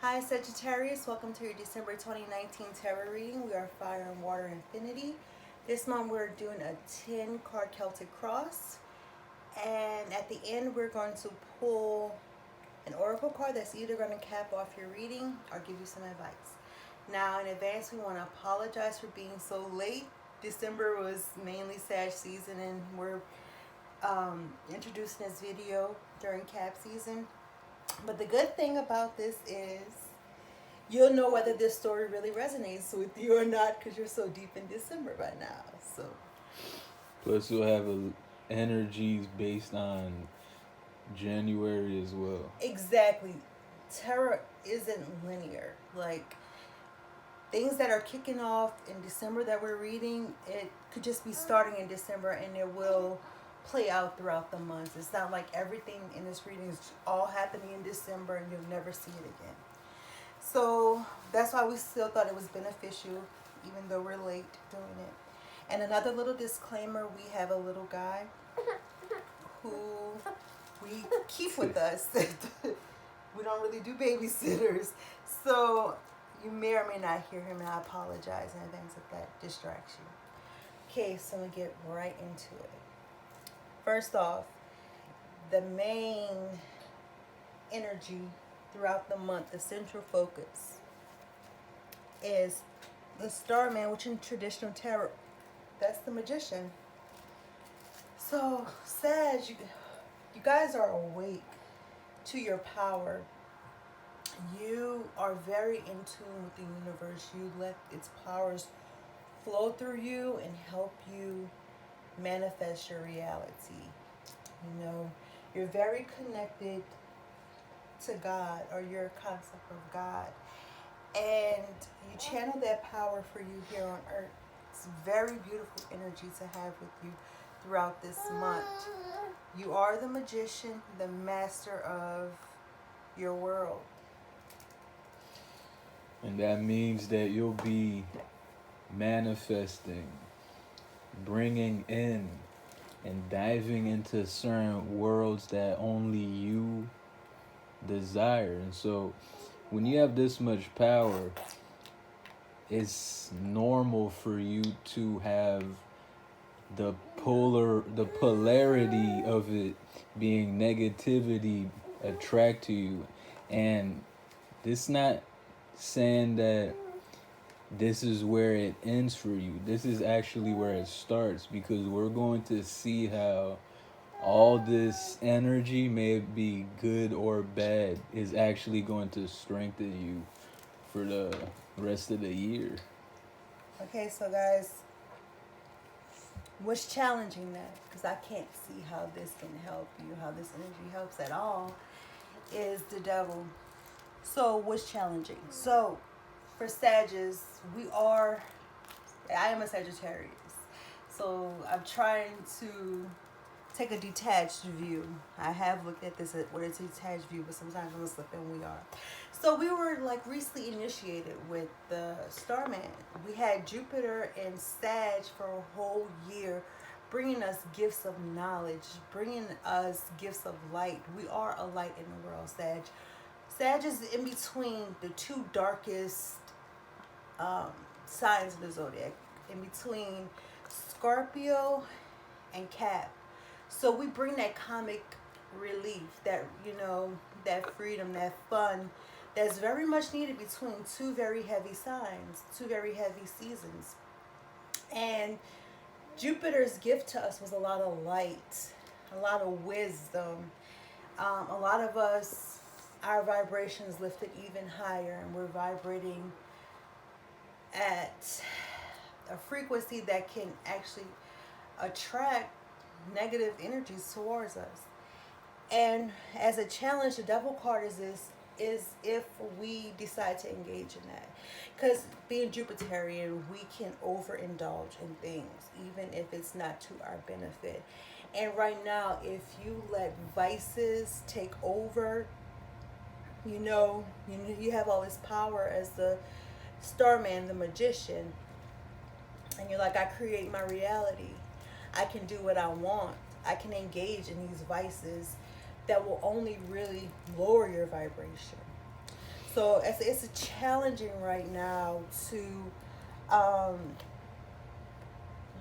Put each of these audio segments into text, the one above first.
Hi Sagittarius, welcome to your December 2019 tarot reading. We are Fire and Water Infinity. This month we're doing a 10 card Celtic cross, and at the end we're going to pull an oracle card that's either going to cap off your reading or give you some advice. Now in advance we want to apologize for being so late. December was mainly Sag season, and we're introducing this video during cap season. But the good thing about this is you'll know whether this story really resonates with you or not because you're so deep in December by now. So plus you'll have energies based on January as well. exactly, tarot isn't linear. Like things that are kicking off in December that we're reading, it could just be starting in December and it will play out throughout the months. It's not like everything in this reading is all happening in December and you'll never see it again. So that's why we still thought it was beneficial, even though we're late doing it. And another little disclaimer, we have a little guy who we keep with us. We don't really do babysitters. So you may or may not hear him, and I apologize in advance if that distracts you. Okay, so we get right into it. First off, the main energy throughout the month, the central focus, is the Starman, which in traditional tarot, that's the Magician. So, Sag, you guys are awake to your power. You are very in tune with the universe. You let its powers flow through you and help you manifest your reality. You know, you're very connected to God, or your concept of God, and you channel that power for you here on earth. It's very beautiful energy to have with you throughout this month. You are the magician, the master of your world. And that means that you'll be manifesting, bringing in, and diving into certain worlds that only you desire. And so when you have this much power, it's normal for you to have the polarity of it being negativity attract to you. And this not saying that this is where it ends for you. This is actually where it starts, because we're going to see how all this energy, may it be good or bad, is actually going to strengthen you for the rest of the year. Okay, so guys, what's challenging that, because I can't see how this can help you, how this energy helps at all, is the devil. So what's challenging? So for Sagittarius, I am a Sagittarius. So I'm trying to take a detached view. I have looked at this with a detached view, but sometimes I'm slipping. We are. So we were like recently initiated with the Starman. We had Jupiter and Sag for a whole year, bringing us gifts of knowledge, bringing us gifts of light. We are a light in the world, Sag. Sag is in between the two darkest signs of the zodiac, in between Scorpio and Cap. So we bring that comic relief, that, that freedom, that fun that's very much needed between two very heavy signs, two very heavy seasons. And Jupiter's gift to us was a lot of light, a lot of wisdom. A lot of us, our vibrations lifted even higher, and we're vibrating at a frequency that can actually attract negative energies towards us. And as a challenge, the devil card is if we decide to engage in that. Because being Jupiterian, we can overindulge in things, even if it's not to our benefit. And right now, if you let vices take over, you have all this power as the Starman, the magician, and you're like, I create my reality. I can do what I want. I can engage in these vices that will only really lower your vibration. So it's a challenging right now to um,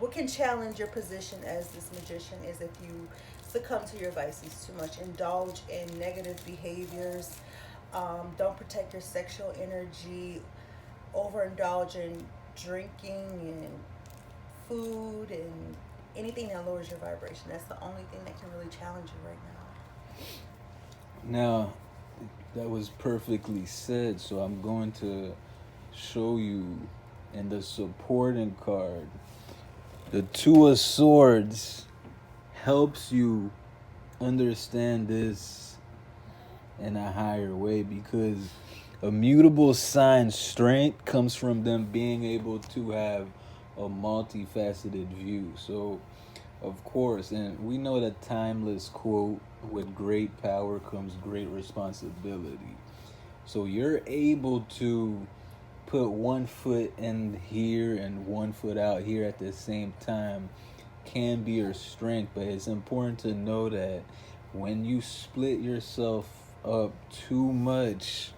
what can challenge your position as this magician is if you succumb to your vices too much, indulge in negative behaviors, don't protect your sexual energy, overindulge in drinking and food and anything that lowers your vibration. That's the only thing that can really challenge you right Now, that was perfectly said, so I'm going to show you in the supporting card. The Two of Swords helps you understand this in a higher way because a mutable sign's strength comes from them being able to have a multifaceted view. So, of course, and we know that timeless quote, with great power comes great responsibility. So you're able to put one foot in here and one foot out here at the same time can be your strength, but it's important to know that when you split yourself up too much,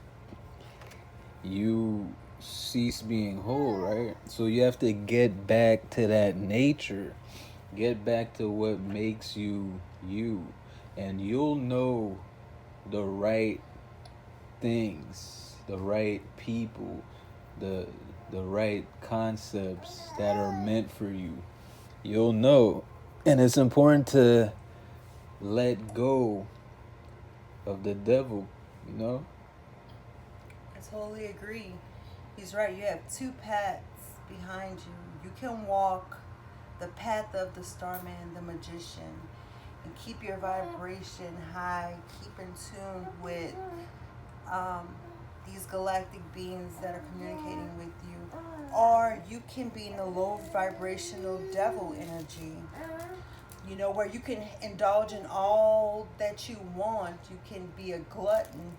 you cease being whole, right? So you have to get back to that nature, get back to what makes you you, and you'll know the right things, the right people, the the right concepts that are meant for you. You'll know. And it's important to let go of the devil, you know? now. I totally agree. He's right. You have two paths behind you. You can walk the path of the starman, the magician, and keep your vibration high, keep in tune with um, these galactic beings that are communicating with you. Or you can be in the low vibrational devil energy, where you can indulge in all that you want. You can be a glutton,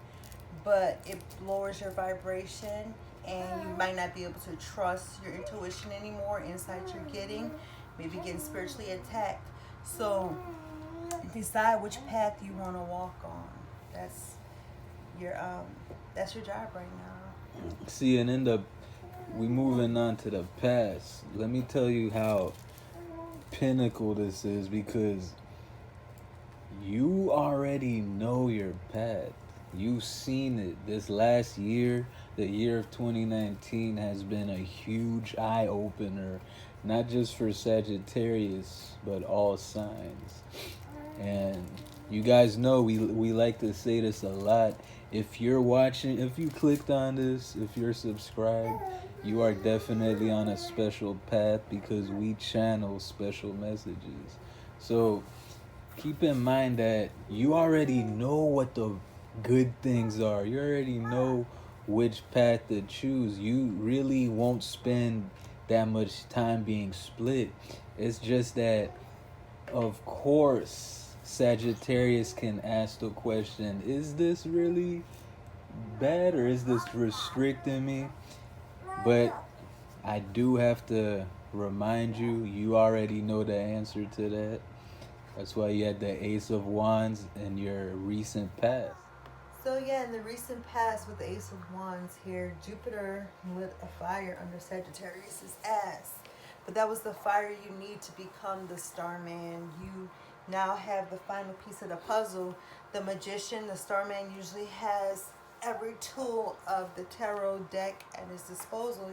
but it lowers your vibration and you might not be able to trust your intuition anymore, insight you're getting, maybe getting spiritually attacked. So decide which path you want to walk on. That's your that's your job right now. See, and end up we moving on to the past. Let me tell you how pinnacle this is because you already know your path. You've seen it. This last year, the year of 2019, has been a huge eye opener, not just for Sagittarius, but all signs. And you guys know we like to say this a lot. If you're watching, if you clicked on this, if you're subscribed, you are definitely on a special path because we channel special messages. So keep in mind that you already know what the good things are. You already know which path to choose. You really won't spend that much time being split. It's just that, of course, Sagittarius can ask the question, is this really bad or is this restricting me? But I do have to remind you, you already know the answer to that. That's why you had the Ace of Wands in your recent past. So yeah, in the recent past with the Ace of Wands here, Jupiter lit a fire under Sagittarius's ass. But that was the fire you need to become the Starman. You now have the final piece of the puzzle. The Magician, the Starman usually has every tool of the tarot deck at his disposal.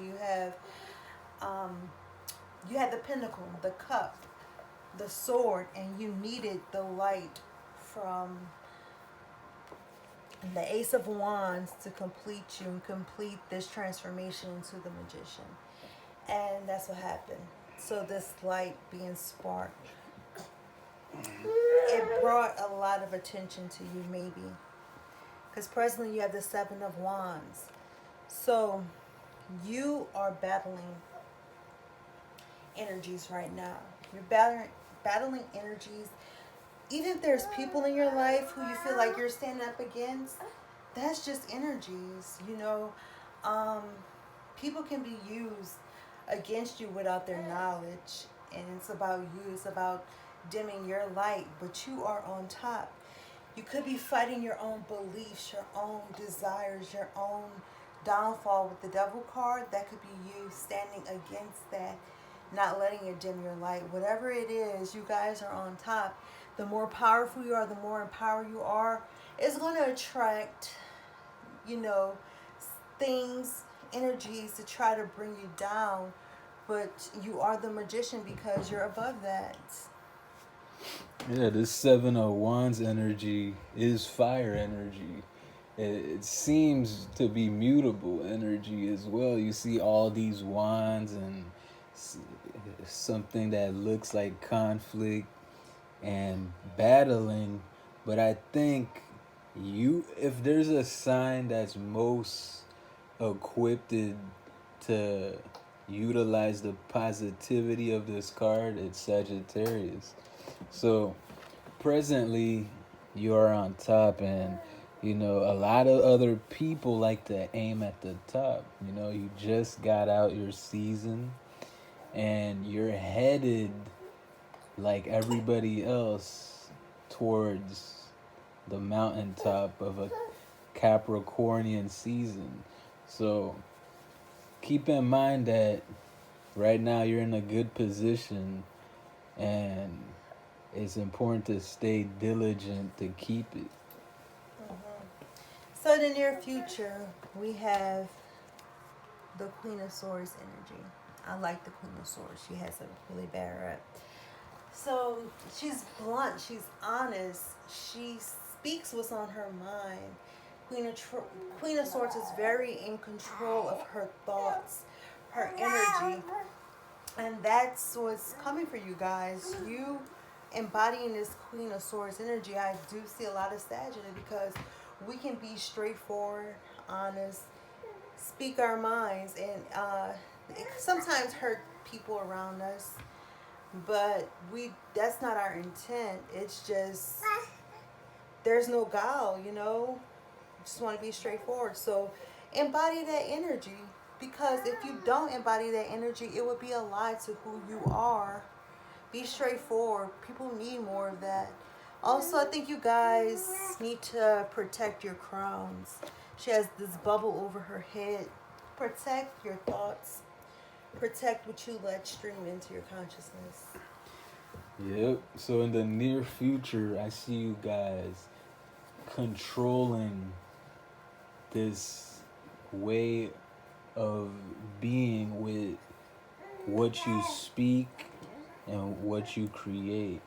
Um, you had the Pentacle, the Cup, the Sword, and you needed the light from the Ace of Wands to complete you and complete this transformation into the Magician. And that's what happened. So this light being sparked, it brought a lot of attention to you maybe. Because presently you have the Seven of Wands. So you are battling energies right now. You're battling energies. Even if there's people in your life who you feel like you're standing up against, that's just energies. Um, people can be used against you without their knowledge, and it's about you. It's about dimming your light, but you are on top. You could be fighting your own beliefs, your own desires, your own downfall with the devil card. That could be you standing against that, not letting it dim your light. Whatever it is, you guys are on top. The more powerful you are, the more empowered you are, it's going to attract, you know, things, energies to try to bring you down. But you are the magician because you're above that. Yeah, this Seven of Wands energy is fire energy. It seems to be mutable energy as well. You see all these wands and something that looks like conflict and battling, but I think if there's a sign that's most equipped to utilize the positivity of this card, it's Sagittarius. So presently you are on top, and a lot of other people like to aim at the top. You just got out your season and you're headed like everybody else towards the mountaintop of a Capricornian season. So keep in mind that right now you're in a good position, and it's important to stay diligent to keep it. So in the near future, we have the Queen of Swords energy. I like the Queen of Swords. She has a really bad rep. So she's blunt. She's honest. She speaks what's on her mind. Queen of Swords is very in control of her thoughts, her energy. And that's what's coming for you guys. You embodying this Queen of Swords energy, I do see a lot of Sag in it because we can be straightforward, honest, speak our minds, and it sometimes hurt people around us, but that's not our intent. It's just there's no guile, just want to be straightforward. So embody that energy, because if you don't embody that energy, it would be a lie to who you are. Be straightforward. People need more of that. Also, I think you guys need to protect your crowns. She has this bubble over her head. Protect your thoughts. Protect what you let stream into your consciousness. Yep. So in the near future, I see you guys controlling this way of being with what you speak and what you create.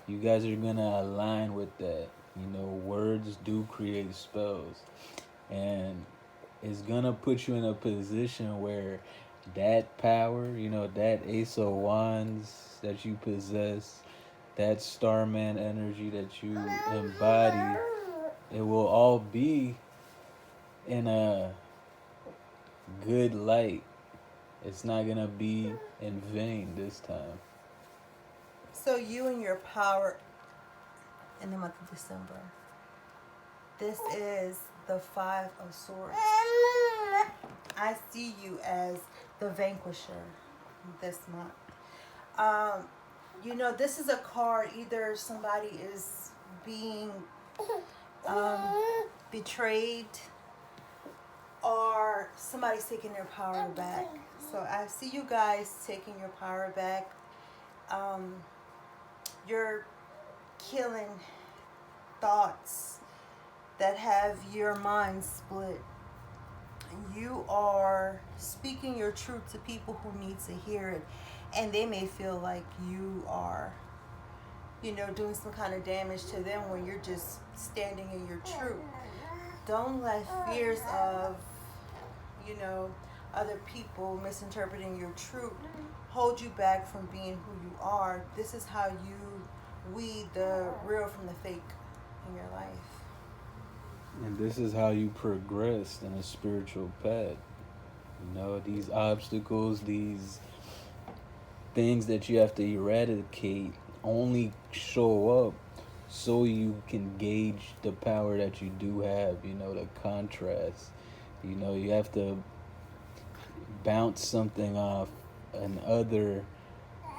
You guys are gonna align with that. Words do create spells, and it's gonna put you in a position where that power, that Ace of Wands that you possess, that Starman energy that you embody, it will all be in a good light. It's not gonna be in vain this time. So you and your power in the month of December. This is the Five of Swords. I see you as the vanquisher this month. This is a card. Either somebody is being betrayed, or somebody's taking their power back. So I see you guys taking your power back. You're killing thoughts that have your mind split. You are speaking your truth to people who need to hear it, and they may feel like you are, doing some kind of damage to them when you're just standing in your truth. Don't let fears of, other people misinterpreting your truth hold you back from being who you are. This is how you weed the real from the fake in your life. And this is how you progress in a spiritual path. These obstacles, these things that you have to eradicate only show up so you can gauge the power that you do have, the contrast. You have to bounce something off another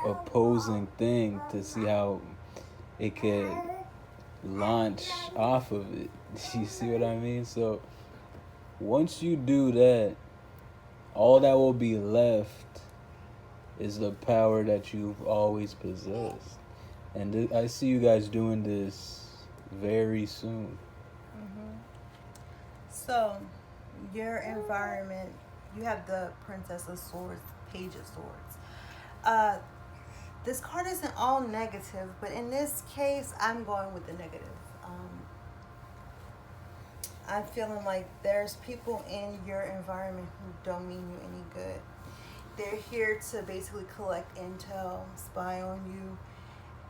opposing thing to see how it could launch off of it. You see what I mean? So once you do that, all that will be left is the power that you've always possessed. And I see you guys doing this very soon. Hmm. So, your environment, you have the Princess of Swords, Page of Swords. Uh, this card isn't all negative, but in this case, I'm going with the negative. Um, I'm feeling like there's people in your environment who don't mean you any good. They're here to basically collect intel, spy on you,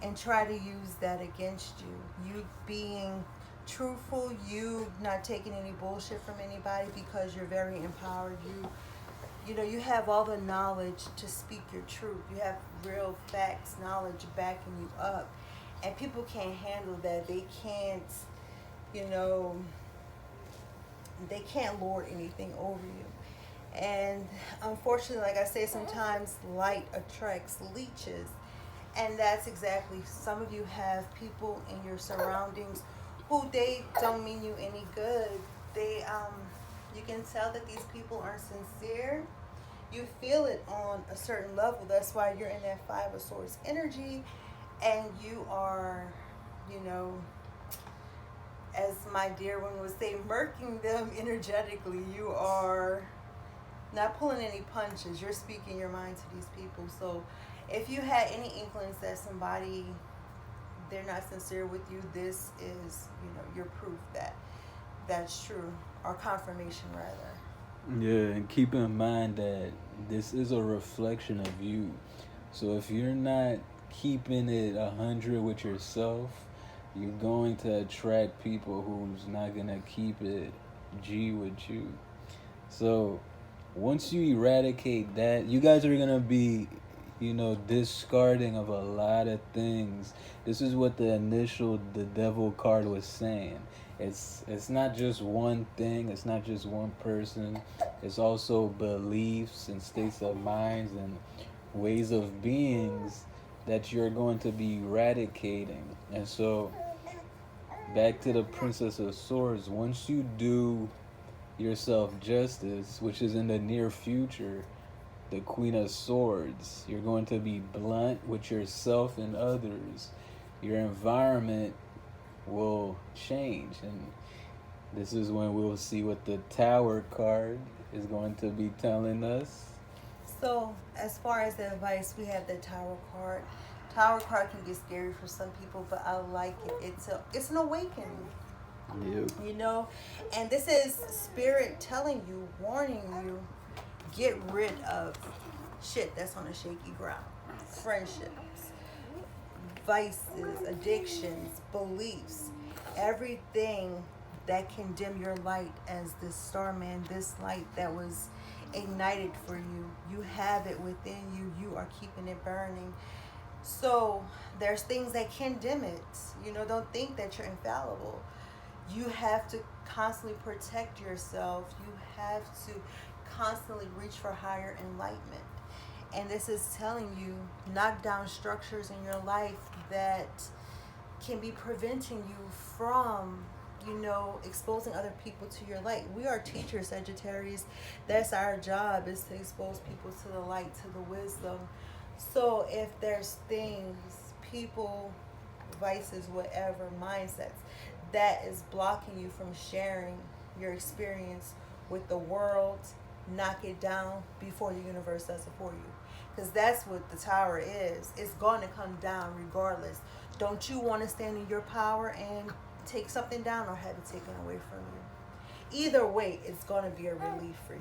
and try to use that against you. You being truthful, you not taking any bullshit from anybody because you're very empowered. You have all the knowledge to speak your truth. You have real facts, knowledge backing you up. And people can't handle that. They can't, you know, they can't lord anything over you. And unfortunately, like I say, sometimes light attracts leeches. And that's exactly, some of you have people in your surroundings who they don't mean you any good. You can tell that these people aren't sincere. You feel it on a certain level. That's why you're in that Five of Swords energy, and you are, you know, as my dear one would say, murking them energetically. You are not pulling any punches. You're speaking your mind to these people. So if you had any inklings that somebody, they're not sincere with you, this is, your proof that that's true, or confirmation rather. Yeah, and keep in mind that this is a reflection of you. So if you're not keeping it 100 with yourself, you're going to attract people who's not gonna keep it G with you. So once you eradicate that, you guys are gonna be, discarding of a lot of things. This is what the devil card was saying. It's not just one thing, it's not just one person. It's also beliefs and states of minds and ways of beings that you're going to be eradicating. And so back to the Princess of Swords, once you do yourself justice, which is in the near future, the Queen of Swords, you're going to be blunt with yourself and others. Your environment will change. And this is when we'll see what the Tower card is going to be telling us. So, as far as the advice, we have the Tower card. Tower card can get scary for some people, but I like it. It's an awakening. Yep. And this is spirit telling you, warning you, get rid of shit that's on a shaky ground. Friendships, vices, addictions, beliefs, everything that can dim your light as this starman, this light that was ignited for you. You have it within you. You are keeping it burning. So there's things that can dim it. Don't think that you're infallible. You have to constantly protect yourself. You have to constantly reach for higher enlightenment. And this is telling you, knock down structures in your life that can be preventing you from, exposing other people to your light. We are teachers, Sagittarius. That's our job, is to expose people to the light, to the wisdom. So if there's things, people, vices, whatever, mindsets, that is blocking you from sharing your experience with the world, knock it down before the universe does it for you. Because that's what the Tower is. It's going to come down regardless. Don't you want to stand in your power and take something down, or have it taken away from you? Either way, it's going to be a relief for you.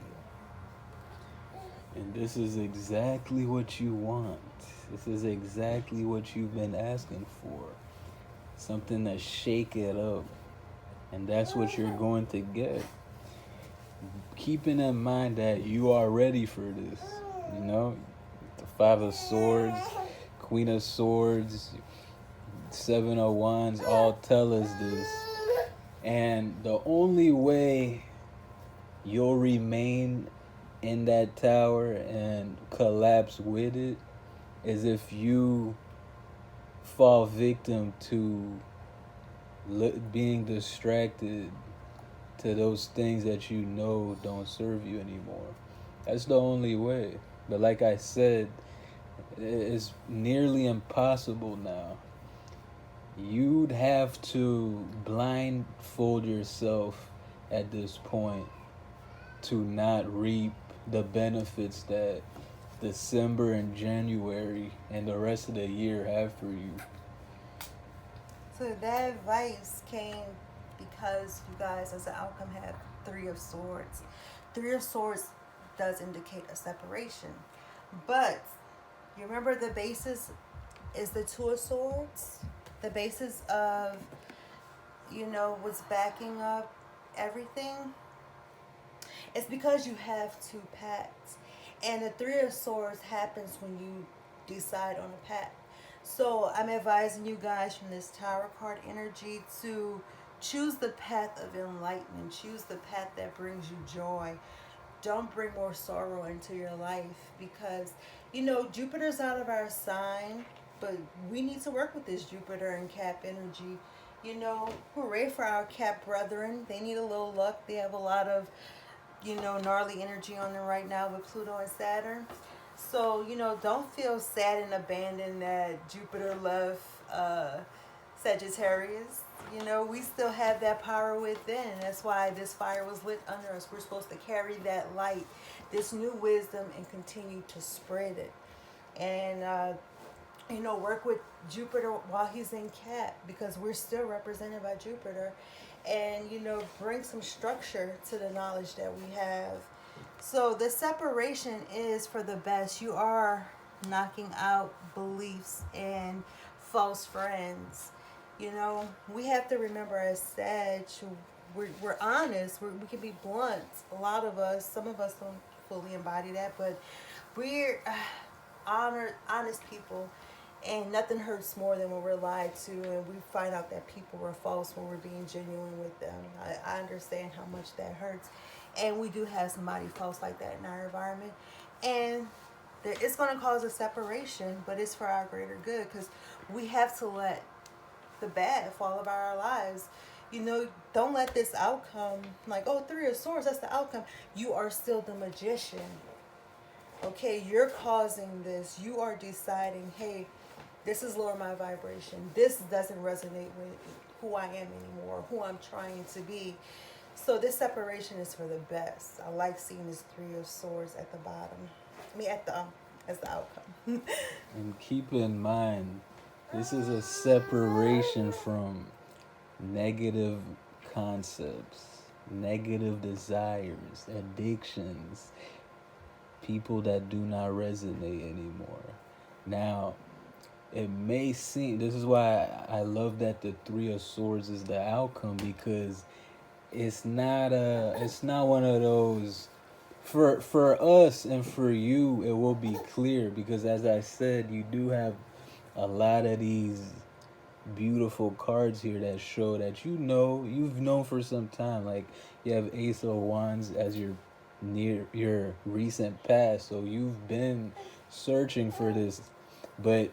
And this is exactly what you want. This is exactly what you've been asking for. Something to shake it up. And that's what you're going to get. Keeping in mind that you are ready for this. The Five of Swords, Queen of Swords, Seven of Wands all tell us this. And the only way you'll remain in that tower and collapse with it is if you fall victim to being distracted to those things that you know don't serve you anymore. That's the only way. But like I said, it's nearly impossible now. You'd have to blindfold yourself at this point to not reap the benefits that December and January and the rest of the year have for you. So that advice came because you guys, as an outcome, have Three of Swords. Three of Swords does indicate a separation, but you remember the basis is the Two of Swords. The basis of what's backing up everything. It's because you have two paths, and the Three of Swords happens when you decide on a path. So I'm advising you guys from this Tower card energy to choose the path of enlightenment. Choose the path that brings you joy. Don't bring more sorrow into your life, because Jupiter's out of our sign, but we need to work with this Jupiter and Cap energy. Hooray for our Cap brethren. They need a little luck. They have a lot of gnarly energy on them right now with Pluto and Saturn. So, don't feel sad and abandoned that Jupiter left Sagittarius. We still have that power within. That's why this fire was lit under us. We're supposed to carry that light, this new wisdom, and continue to spread it. And, work with Jupiter while he's in Cap, because we're still represented by Jupiter. And, bring some structure to the knowledge that we have. So the separation is for the best. You are knocking out beliefs and false friends. We have to remember, as Sag, we're honest. We can be blunt. A lot of us, some of us don't fully embody that, but we're honest people. And nothing hurts more than when we're lied to and we find out that people were false when we're being genuine with them. I understand how much that hurts. And we do have somebody false like that in our environment. And it's going to cause a separation, but it's for our greater good, because we have to let the bad fall out of our lives. Don't let this outcome, like, oh, Three of Swords, that's the outcome. You are still the magician. Okay, you're causing this. You are deciding, hey, this is lower my vibration. This doesn't resonate with who I am anymore, who I'm trying to be. So this separation is for the best. I like seeing this Three of Swords at the bottom. As the outcome. And keep in mind, this is a separation from negative concepts, negative desires, addictions, people that do not resonate anymore. Now, it may seem, this is why I love that the Three of Swords is the outcome, because it's not one of those, for us and for you it will be clear, because as I said, you do have a lot of these beautiful cards here that show that you've known for some time. Like, you have Ace of Wands as your recent past, so you've been searching for this. But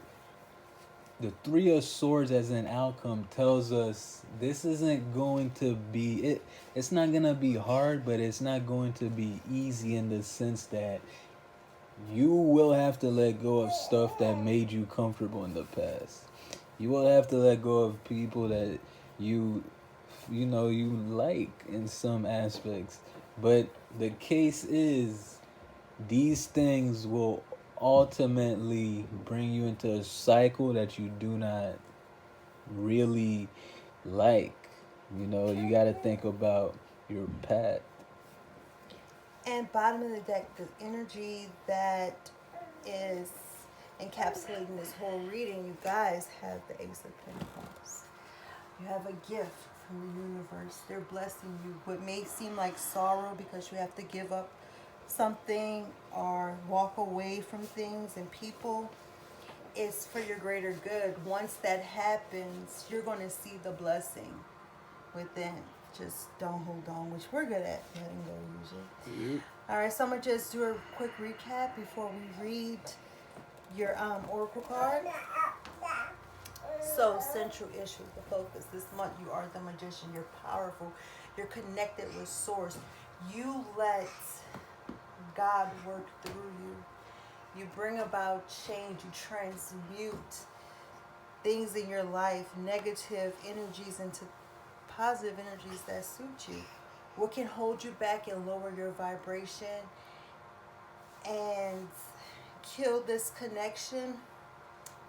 the Three of Swords as an outcome tells us this isn't going to be it. It's not gonna be hard, but it's not going to be easy, in the sense that you will have to let go of stuff that made you comfortable in the past. You will have to let go of people that you like in some aspects. But the case is, these things will ultimately bring you into a cycle that you do not really like. You got to think about your path. And bottom of the deck, the energy that is encapsulating this whole reading, you guys have the Ace of Pentacles. You have a gift from the universe. They're blessing you. What may seem like sorrow because you have to give up something or walk away from things and people, it's for your greater good. Once that happens, you're going to see the blessing within. Just don't hold on, which we're good at letting go usually. Mm-hmm. All right, so I'm going to just do a quick recap before we read your oracle card. So, central issue, the focus. This month, you are the magician. You're powerful. You're connected with source. You let God work through you. You bring about change. You transmute things in your life, negative energies into positive energies that suit you. What can hold you back and lower your vibration and kill this connection?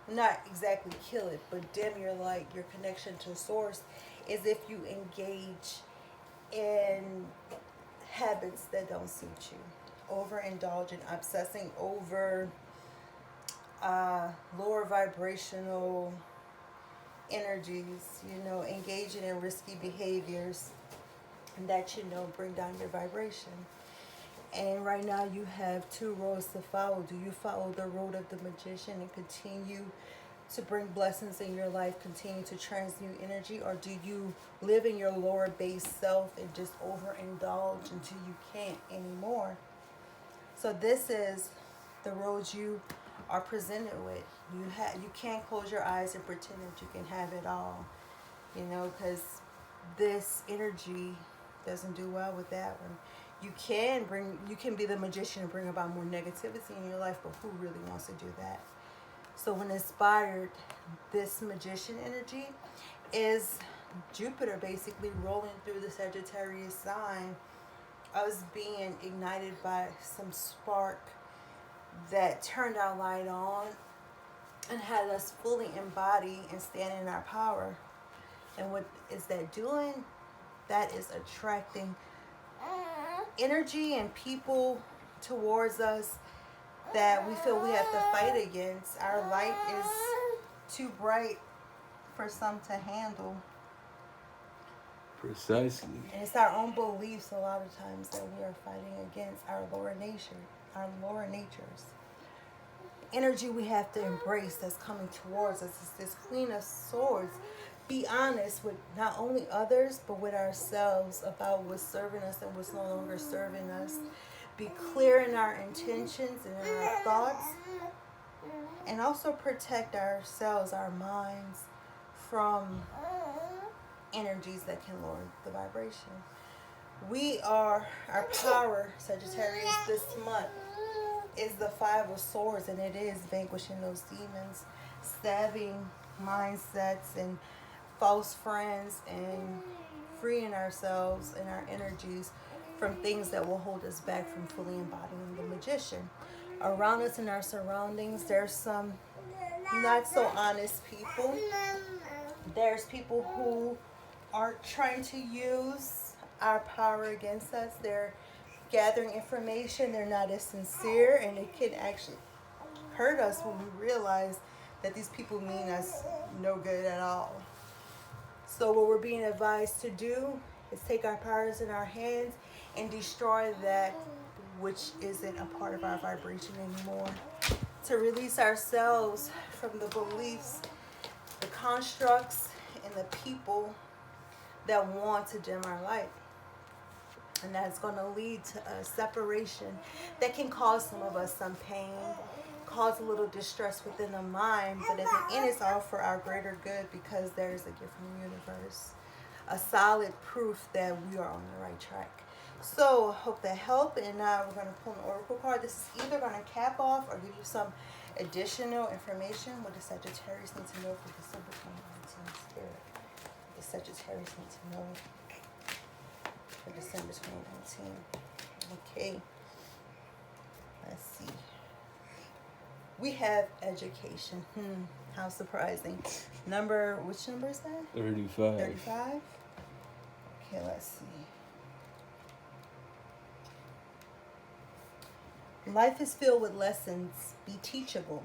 Not exactly kill it, but dim your light, your connection to source, is if you engage in habits that don't suit you. Overindulgent, obsessing over lower vibrational energies, engaging in risky behaviors that bring down your vibration. And right now you have two roads to follow. Do you follow the road of the magician and continue to bring blessings in your life, continue to transmute energy, or do you live in your lower base self and just overindulge until you can't anymore? So this is the road you are presented with. You can't close your eyes and pretend that you can have it all, because this energy doesn't do well with that one. You can be the magician and bring about more negativity in your life, but who really wants to do that? So when inspired, this magician energy is Jupiter basically rolling through the Sagittarius sign, us being ignited by some spark that turned our light on and had us fully embody and stand in our power. And what is that doing? That is attracting energy and people towards us that we feel we have to fight against. Our light is too bright for some to handle. Precisely. And it's our own beliefs a lot of times that we are fighting against our lower natures. Energy we have to embrace that's coming towards us is this Queen of Swords. Be honest with not only others, but with ourselves about what's serving us and what's no longer serving us. Be clear in our intentions and in our thoughts. And also protect ourselves, our minds, from energies that can lower the vibration. Our power, Sagittarius, this month is the Five of Swords, and it is vanquishing those demons, stabbing mindsets and false friends, and freeing ourselves and our energies from things that will hold us back from fully embodying the magician. Around us in our surroundings, there's some not so honest people. There's people who are trying to use our power against us. They're gathering information. They're not as sincere, and it can actually hurt us when we realize that these people mean us no good at all. So what we're being advised to do is take our powers in our hands and destroy that which isn't a part of our vibration anymore. To release ourselves from the beliefs, the constructs, and the people that want to dim our light. And that's going to lead to a separation that can cause some of us some pain, cause a little distress within the mind, but at the end it's all for our greater good, because there is a gift from the universe, a solid proof that we are on the right track. So I hope that helped, and now we're going to pull an oracle card. This is either going to cap off or give you some additional information what the Sagittarius need to know for December 2019 spirit. The Sagittarius need to know for December 2019. Okay, let's see. We have education. How surprising. Which number is that? 35. 35? Okay, let's see. Life is filled with lessons. Be teachable.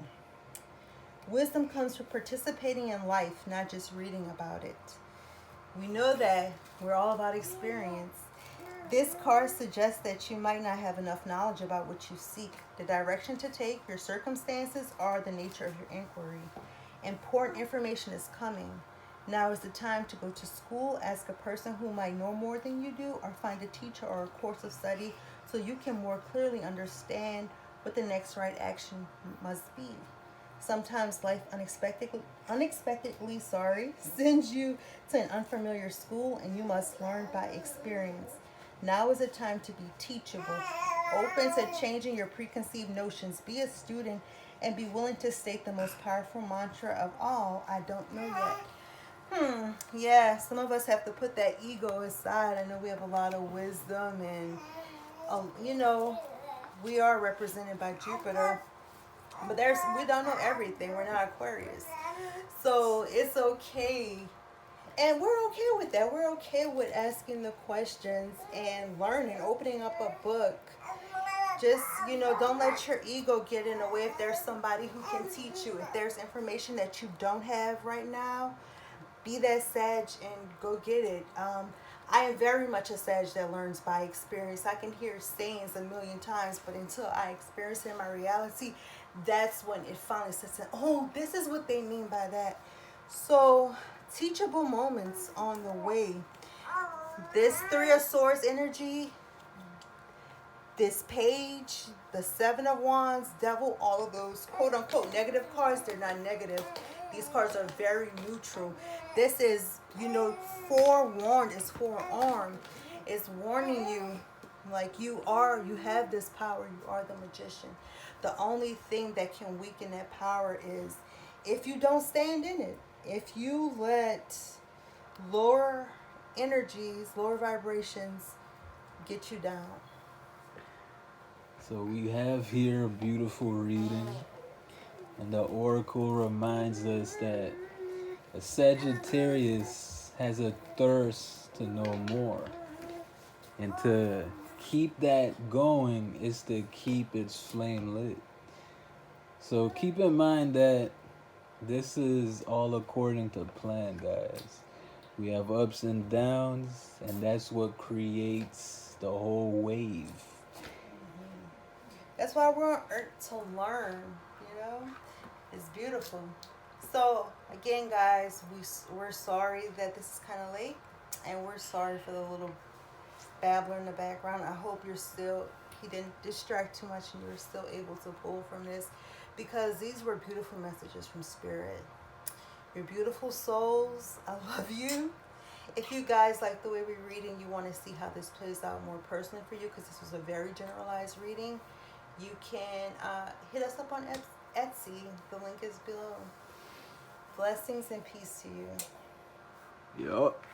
Wisdom comes from participating in life, not just reading about it. We know that we're all about experience. This card suggests that you might not have enough knowledge about what you seek, the direction to take, your circumstances, or the nature of your inquiry. Important information is coming. Now is the time to go to school, ask a person who might know more than you do, or find a teacher or a course of study so you can more clearly understand what the next right action must be. Sometimes life unexpectedly, sends you to an unfamiliar school, and you must learn by experience. Now is a time to be teachable, open to changing your preconceived notions. Be a student and be willing to state the most powerful mantra of all: I don't know yet. Yeah, some of us have to put that ego aside. I know we have a lot of wisdom, and you know, we are represented by Jupiter, but we don't know everything. We're not Aquarius, so it's okay, and we're okay with that. We're okay with asking the questions and learning, opening up a book. Just, don't let your ego get in the way. If there's somebody who can teach you, if there's information that you don't have right now, be that Sag and go get it. I am very much a Sag that learns by experience. I can hear sayings a million times, but until I experience it in my reality, that's when it finally sets in. Oh, this is what they mean by that. So, teachable moments on the way. This Three of Swords energy, this page, the Seven of Wands, Devil, all of those quote unquote negative cards, they're not negative. These cards are very neutral. This is, forewarned, is forearmed. It's warning you, like you have this power, you are the magician. The only thing that can weaken that power is if you don't stand in it. If you let lower energies, lower vibrations get you down. So we have here a beautiful reading, and the oracle reminds us that a Sagittarius has a thirst to know more. And to keep that going is to keep its flame lit. So keep in mind that this is all according to plan, guys. We have ups and downs, and that's what creates the whole wave. That's why we're on Earth to learn, It's beautiful. So, again, guys, we're sorry that this is kind of late, and we're sorry for the little babbler in the background. I hope he didn't distract too much and you were still able to pull from this, because these were beautiful messages from Spirit. You're beautiful souls. I love you. If you guys like the way we read and you want to see how this plays out more personally for you, because this was a very generalized reading, you can hit us up on Etsy. The link is below. Blessings and peace to you. Yup.